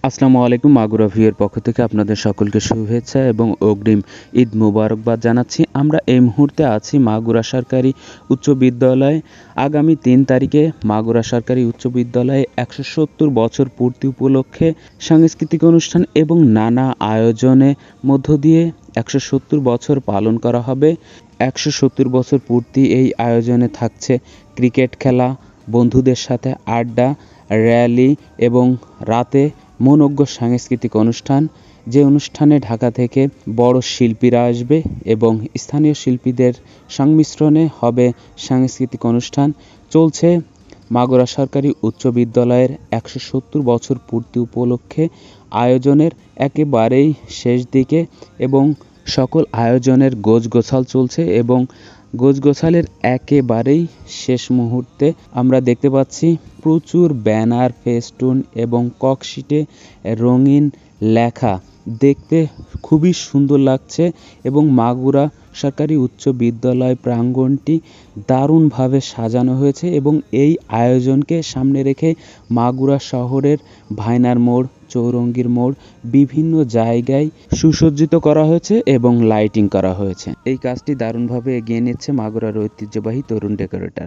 আসসালামু আলাইকুম। মাগুরা ভিউয়ের পক্ষ থেকে আপনাদের সকলকে শুভেচ্ছা এবং অগ্রিম ঈদ মুবারকবাদ জানাচ্ছি। আমরা এই মুহূর্তে আছি মাগুরা সরকারি উচ্চ বিদ্যালয়ে। আগামী ৩ তারিখে মাগুরা সরকারি উচ্চ বিদ্যালয়ে ১৭০ বছর পূর্তি উপলক্ষে সাংস্কৃতিক অনুষ্ঠান এবং নানা আয়োজনের মধ্য দিয়ে ১৭০ বছর পালন করা হবে। ১৭০ বছর পূর্তি এই আয়োজনে থাকছে ক্রিকেট খেলা, বন্ধুদের সাথে আড্ডা, র্যালি এবং রাতে মনোজ্ঞ সাংস্কৃতিক অনুষ্ঠান, যে অনুষ্ঠানে ঢাকা থেকে বড় শিল্পীরা আসবে এবং স্থানীয় শিল্পীদের সংমিশ্রণে হবে সাংস্কৃতিক অনুষ্ঠান। চলছে মাগুরা সরকারি উচ্চ বিদ্যালয়ের ১৭০ বছর পূর্তি উপলক্ষে আয়োজনের একেবারেই শেষ দিকে এবং সকল আয়োজনের গোছগাছাল চলছে এবং গোছগাছালের একেবারেই শেষ মুহূর্তে আমরা দেখতে পাচ্ছি প্রচুর ব্যানার, ফেস্টুন এবং ককশিটে রঙিন লেখা দেখতে খুবই সুন্দর লাগছে এবং মাগুরা সরকারি উচ্চ বিদ্যালয় প্রাঙ্গণটি দারুণভাবে সাজানো হয়েছে এবং এই আয়োজনকে সামনে রেখে মাগুরা শহরের ভাইনার মোড়, চৌরঙ্গীর মোড় বিভিন্ন জায়গায় সুসজ্জিত করা হয়েছে এবং লাইটিং করা হয়েছে। এই কাজটি দারুণভাবে এগিয়ে নিচ্ছে মাগুরার ঐতিহ্যবাহী তরুণ ডেকোরেটর।